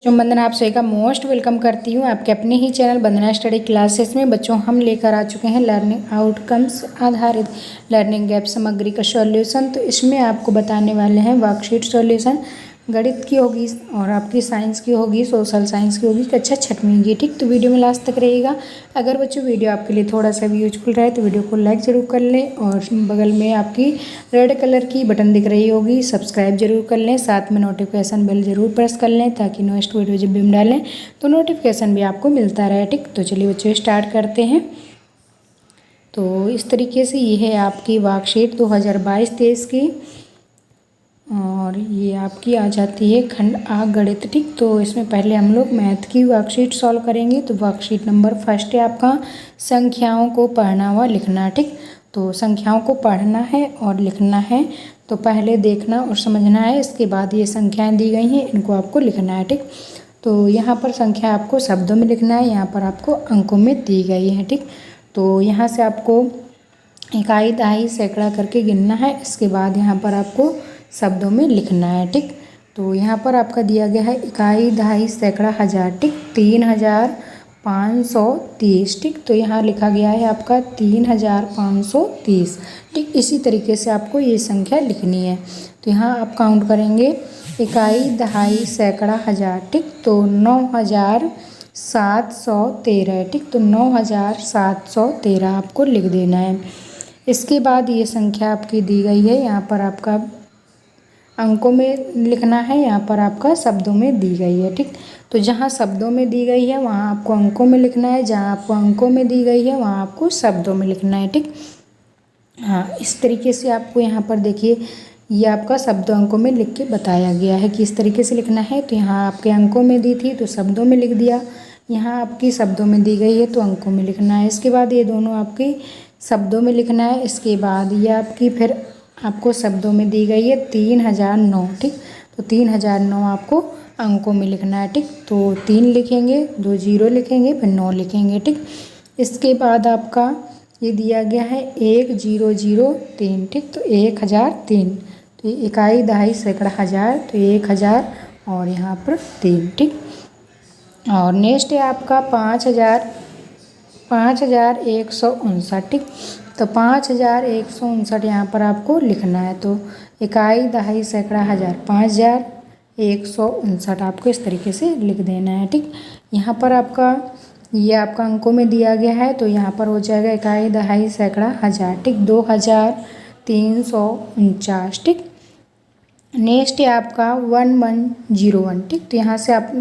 बच्चों वंदना आप सभी का मोस्ट वेलकम करती हूँ आपके अपने ही चैनल वंदना स्टडी क्लासेस में। बच्चों हम लेकर आ चुके हैं लर्निंग आउटकम्स आधारित लर्निंग गैप सामग्री का सॉल्यूशन। तो इसमें आपको बताने वाले हैं वर्कशीट सॉल्यूशन। गणित की होगी और आपकी साइंस की होगी, सोशल साइंस की होगी, कक्षा छठवीं की। ठीक, तो वीडियो में लास्ट तक रहेगा। अगर बच्चों वीडियो आपके लिए थोड़ा सा भी यूजफुल रहे तो वीडियो को लाइक ज़रूर कर लें और बगल में आपकी रेड कलर की बटन दिख रही होगी, सब्सक्राइब जरूर कर लें। साथ में नोटिफिकेशन बेल जरूर प्रेस कर लें ताकि नेक्स्ट वीडियो जब भी हम डालें तो नोटिफिकेशन भी आपको मिलता रहे। ठीक, तो चलिए बच्चों स्टार्ट करते हैं। तो इस तरीके से ये है आपकी वर्कशीट 2022-23 की और ये आपकी आ जाती है खंड आ गणित। ठीक, तो इसमें पहले हम लोग मैथ की वर्कशीट सॉल्व करेंगे। तो वर्कशीट नंबर फर्स्ट है आपका संख्याओं को पढ़ना व लिखना। ठीक, तो संख्याओं को पढ़ना है और लिखना है तो पहले देखना और समझना है, इसके बाद ये संख्याएं दी गई हैं इनको आपको लिखना है। ठीक, तो यहाँ पर संख्या आपको शब्दों में लिखना है, यहाँ पर आपको अंकों में दी गई है। ठीक, तो यहाँ से आपको इकाई दहाई सैकड़ा करके गिनना है, इसके बाद यहाँ पर आपको शब्दों में लिखना है। ठीक, तो यहाँ पर आपका दिया गया है इकाई दहाई सैकड़ा हज़ार। ठीक, 3530। ठीक, तो यहाँ लिखा गया है आपका 3530। ठीक, इसी तरीके से आपको ये संख्या लिखनी है। तो यहाँ आप काउंट करेंगे इकाई दहाई सैकड़ा हज़ार। ठीक, तो 9713। ठीक, तो 9713 आपको लिख देना है। इसके बाद ये संख्या आपकी दी गई है, यहाँ पर आपका अंकों में लिखना है, यहाँ पर आपका शब्दों में दी गई है। ठीक, तो जहाँ शब्दों में दी गई है वहाँ आपको अंकों में लिखना है, जहाँ आपको अंकों में दी गई है वहाँ आपको शब्दों में लिखना है। ठीक, हाँ, इस तरीके से आपको यहाँ पर देखिए ये आपका शब्दों अंकों में लिख के बताया गया है कि इस तरीके से लिखना है। तो यहाँ आपके अंकों में दी थी तो शब्दों में लिख दिया, यहाँ आपकी शब्दों में दी गई है तो अंकों में लिखना है। इसके बाद ये दोनों आपकी शब्दों में लिखना है। इसके बाद ये आपकी फिर आपको शब्दों में दी गई है 3009। ठीक, तो 3009 आपको अंकों में लिखना है। ठीक, तो 3 लिखेंगे, 2 0 लिखेंगे, फिर 9 लिखेंगे। ठीक, इसके बाद आपका ये दिया गया है 1003। ठीक, तो 1003। तो इकाई दहाई सैकड़ा हज़ार, तो 1000 और यहाँ पर 3। ठीक, और नेक्स्ट है आपका 5159। ठीक, तो 5159 यहाँ पर आपको लिखना है। तो इकाई दहाई सैकड़ा हज़ार 5159 आपको इस तरीके से लिख देना है। ठीक, यहाँ पर आपका ये आपका अंकों में दिया गया है तो यहाँ पर हो जाएगा इकाई दहाई सैकड़ा हज़ार। ठीक, 2349। ठीक, नेक्स्ट है आपका 1101। ठीक, तो यहाँ से आप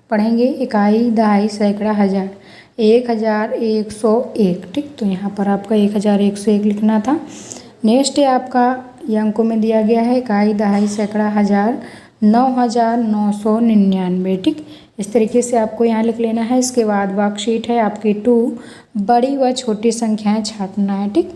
पढ़ेंगे इकाई दहाई सैकड़ा हज़ार 1101। ठीक, तो यहाँ पर आपका 1101 लिखना था। नेक्स्ट है आपका ये अंकों में दिया गया है इकाई दहाई सैकड़ा हज़ार 9999। ठीक, इस तरीके से आपको यहाँ लिख लेना है। इसके बाद वर्कशीट है आपकी 2 बड़ी व छोटी संख्याएं छांटना है। ठीक,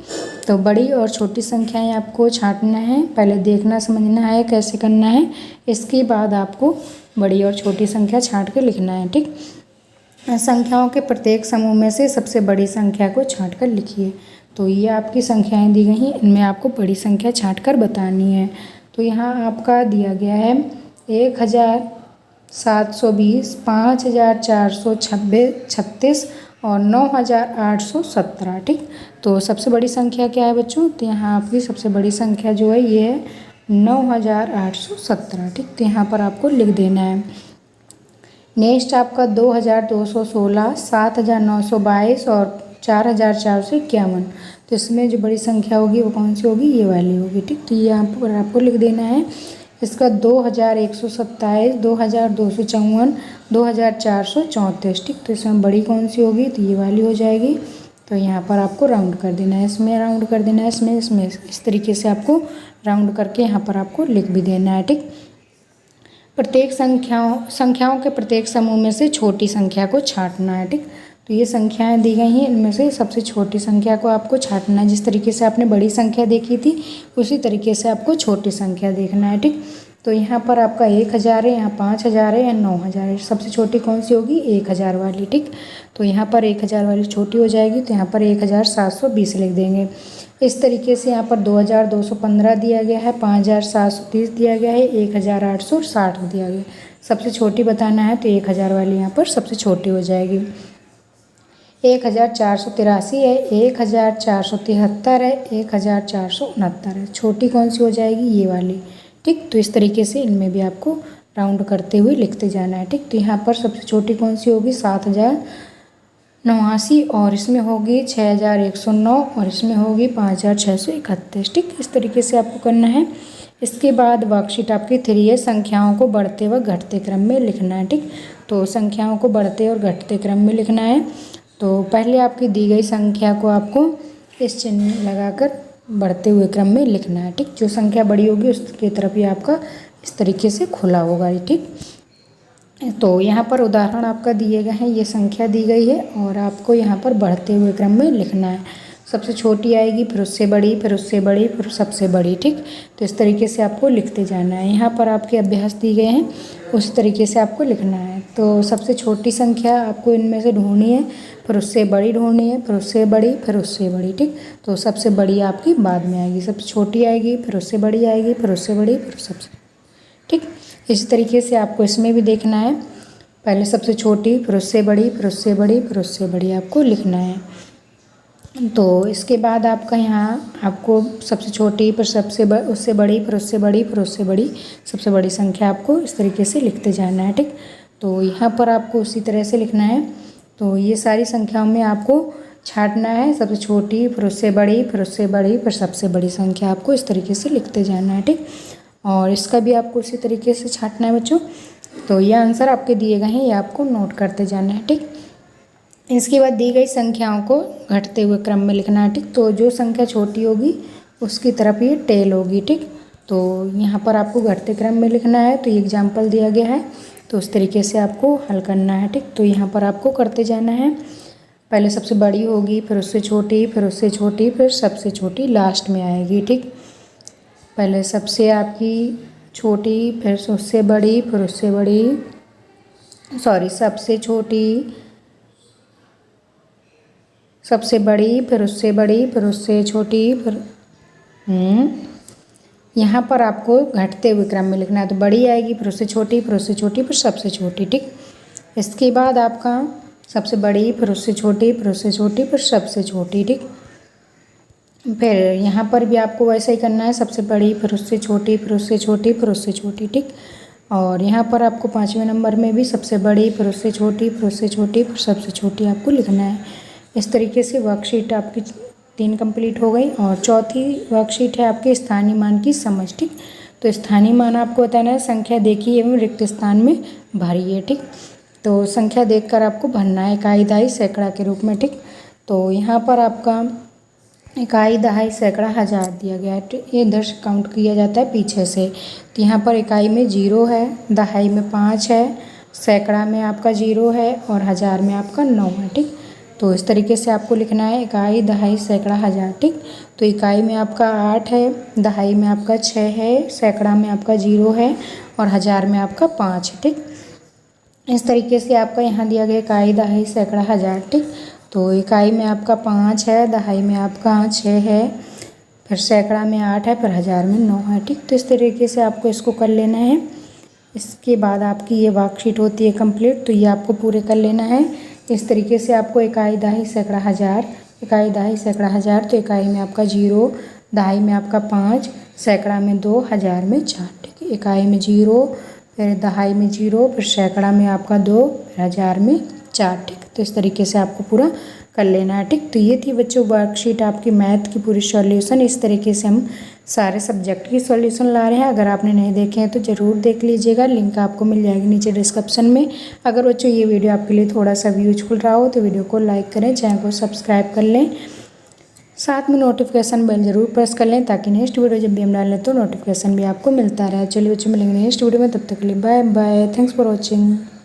तो बड़ी और छोटी संख्याएं आपको छांटना है, पहले देखना समझना है कैसे करना है, इसके बाद आपको बड़ी और छोटी संख्या छांट के लिखना है। ठीक, संख्याओं के प्रत्येक समूह में से सबसे बड़ी संख्या को छांट कर लिखिए। तो ये आपकी संख्याएं दी गई हैं, इनमें आपको बड़ी संख्या छांट कर बतानी है। तो यहाँ आपका दिया गया है 1720, 5436 और 9817। ठीक, तो सबसे बड़ी संख्या क्या है बच्चों? तो यहाँ आपकी सबसे बड़ी संख्या जो है ये है 9817। ठीक, तो यहाँ पर आपको लिख देना है। नेक्स्ट आपका 2216, 7922 और 4451। तो इसमें जो बड़ी संख्या होगी वो कौन सी होगी? ये वाली होगी। ठीक, तो यहाँ पर आपको लिख देना है। इसका 2127, 2254, 2434। ठीक, तो इसमें बड़ी कौन सी होगी? तो ये वाली हो जाएगी। तो यहाँ पर आपको राउंड कर देना है, इसमें राउंड कर देना है, इसमें इस तरीके से आपको राउंड करके यहाँ पर आपको लिख भी देना है। ठीक, प्रत्येक संख्याओं के प्रत्येक समूह में से छोटी संख्या को छांटना है। ठीक, तो ये संख्याएं दी गई हैं, इनमें से सबसे छोटी संख्या को आपको छांटना है। जिस तरीके से आपने बड़ी संख्या देखी थी उसी तरीके से आपको छोटी संख्या देखना है। ठीक, तो यहाँ पर आपका 1000 है, यहाँ 5000 है या 9000 है। सबसे छोटी कौन सी होगी? 1000 वाली। ठीक, तो यहाँ पर 1000 वाली छोटी हो जाएगी, तो यहाँ पर 1720 लिख देंगे। इस तरीके से यहाँ पर 2215 दिया गया है, 5730 दिया गया है, 1860 दिया गया है। सबसे छोटी बताना है तो 1000 वाली यहाँ पर सबसे छोटी हो जाएगी। 1483 है, 1473 है, 1469 है। छोटी कौन सी हो जाएगी? ये वाली। ठीक, तो इस तरीके से इनमें भी आपको राउंड करते हुए लिखते जाना है। ठीक, तो यहाँ पर सबसे छोटी कौन सी होगी? 7089 और इसमें होगी 6109 और इसमें होगी 5631। ठीक, इस तरीके से आपको करना है। इसके बाद वर्कशीट आपकी 3 है, संख्याओं को बढ़ते व घटते क्रम में लिखना है। ठीक, तो संख्याओं को बढ़ते और घटते क्रम में लिखना है। तो पहले आपकी दी गई संख्या को आपको इस चिन्ह लगाकर बढ़ते हुए क्रम में लिखना है। ठीक, जो संख्या बड़ी होगी उसकी तरफ ही आपका इस तरीके से खुला होगा। ठीक, तो यहाँ पर उदाहरण आपका दिए गए हैं, ये संख्या दी गई है और आपको यहाँ पर बढ़ते हुए क्रम में लिखना है। सबसे छोटी आएगी, फिर उससे बड़ी, फिर उससे बड़ी, फिर सबसे बड़ी। ठीक, तो इस तरीके से आपको लिखते जाना है। यहाँ पर आपके अभ्यास दिए गए हैं, उस तरीके से आपको लिखना है। तो सबसे छोटी संख्या आपको इनमें से ढूंढनी है, फिर उससे बड़ी ढूंढनी है, फिर उससे बड़ी, फिर उससे बड़ी। ठीक, तो सबसे बड़ी आपकी बाद में आएगी, सबसे छोटी आएगी, फिर उससे बड़ी आएगी, फिर उससे बड़ी, फिर सबसे। ठीक, इसी तरीके से आपको इसमें भी देखना है। पहले सबसे छोटी, फिर उससे बड़ी, फिर उससे बड़ी, फिर उससे बड़ी आपको लिखना है। तो इसके बाद आपका यहाँ आपको सबसे छोटी, फिर उससे बड़ी, फिर उससे बड़ी, फिर उससे बड़ी, सबसे बड़ी संख्या आपको इस तरीके से लिखते जाना है। ठीक, तो यहाँ पर आपको उसी तरह से लिखना है। तो ये सारी संख्याओं में आपको छांटना है, सबसे छोटी, फिर उससे बड़ी, फिर उससे बड़ी, फिर सबसे बड़ी संख्या आपको इस तरीके से लिखते जाना है। ठीक, और इसका भी आपको उसी तरीके से छांटना है बच्चों। तो ये आंसर आपके दिए गए हैं, ये आपको नोट करते जाना है। ठीक, इसके बाद दी गई संख्याओं को घटते हुए क्रम में लिखना है। ठीक, तो जो संख्या छोटी होगी उसकी तरफ ये टेल होगी। ठीक, तो यहाँ पर आपको घटते क्रम में लिखना है। तो ये एग्जाम्पल दिया गया है, तो उस तरीके से आपको हल करना है। ठीक, तो यहाँ पर आपको करते जाना है। पहले सबसे बड़ी होगी, फिर उससे छोटी, फिर उससे छोटी, फिर सबसे छोटी लास्ट में आएगी। ठीक, पहले सबसे आपकी छोटी, फिर उससे बड़ी, फिर उससे बड़ी, सबसे छोटी, सबसे बड़ी, फिर उससे बड़ी, फिर उससे छोटी, फिर यहाँ पर आपको घटते हुए क्रम में लिखना है। तो बड़ी आएगी, फिर उससे छोटी, फिर उससे छोटी, फिर सबसे छोटी। ठीक, इसके बाद आपका सबसे बड़ी, फिर उससे छोटी, फिर उससे छोटी, फिर सबसे छोटी। ठीक, फिर यहाँ पर भी आपको वैसा ही करना है, सबसे बड़ी, फिर उससे छोटी, फिर उससे छोटी, फिर उससे छोटी। ठीक, और यहाँ पर आपको 5वें नंबर में भी सबसे बड़ी, फिर उससे छोटी, फिर उससे छोटी, फिर सबसे छोटी आपको लिखना है। इस तरीके से वर्कशीट आपकी 3 कंप्लीट हो गई। और चौथी वर्कशीट है आपके स्थानीय मान की समझ। ठीक, तो स्थानीय मान आपको बताना है, संख्या देखी एवं रिक्त स्थान में भरिए। ठीक, तो संख्या देखकर आपको भरना है इकाई, दहाई, सैकड़ा के रूप में। ठीक, तो यहाँ पर आपका इकाई, दहाई, सैकड़ा, हज़ार दिया गया है। तो ये इधर से काउंट किया जाता है पीछे से। तो यहाँ पर इकाई में 0 है, दहाई में 5 है, सैकड़ा में आपका 0 है और हज़ार में आपका 9 है। ठीक, तो इस तरीके से आपको लिखना है इकाई, दहाई, सैकड़ा, हज़ार। ठीक, तो इकाई में आपका 8 है, दहाई में आपका 6 है, सैकड़ा में आपका 0 है और हज़ार में आपका 5 है। ठीक, इस तरीके से आपका यहाँ दिया गया इकाई, दहाई, सैकड़ा, हज़ार। ठीक, तो इकाई में आपका 5 है, दहाई में आपका 6 है, फिर सैकड़ा में 8 है, फिर हज़ार में 9 है। ठीक, तो इस तरीके से आपको इसको कर लेना है। इसके बाद आपकी ये वर्कशीट होती है कंप्लीट, तो ये आपको पूरे कर लेना है। इस तरीके से आपको इकाई, दहाई, सैकड़ा, हज़ार, इकाई, दहाई, सैकड़ा, हज़ार। तो इकाई में आपका 0, दहाई में आपका 5, सैकड़ा में 2, हज़ार में 4। ठीक है, इकाई में 0, फिर दहाई में 0, फिर सैकड़ा में आपका 2, फिर हज़ार में 4। ठीक, तो इस तरीके से आपको पूरा कर लेना है। ठीक, तो ये थी बच्चों वर्कशीट आपकी मैथ की पूरी सॉल्यूशन। इस तरीके से हम सारे सब्जेक्ट की सॉल्यूशन ला रहे हैं। अगर आपने नहीं देखे हैं तो ज़रूर देख लीजिएगा, लिंक आपको मिल जाएगी नीचे डिस्क्रिप्शन में। अगर बच्चों ये वीडियो आपके लिए थोड़ा सा भी यूजफुल रहा हो तो वीडियो को लाइक करें, चैनल को सब्सक्राइब कर लें, साथ में नोटिफिकेशन बेल ज़रूर प्रेस कर लें ताकि नेक्स्ट वीडियो जब भी हम डालें तो नोटिफिकेशन भी आपको मिलता रहे। चलिए बच्चों, मिलेंगे नेक्स्ट वीडियो में, तब तक के लिए bye bye, thanks for watching.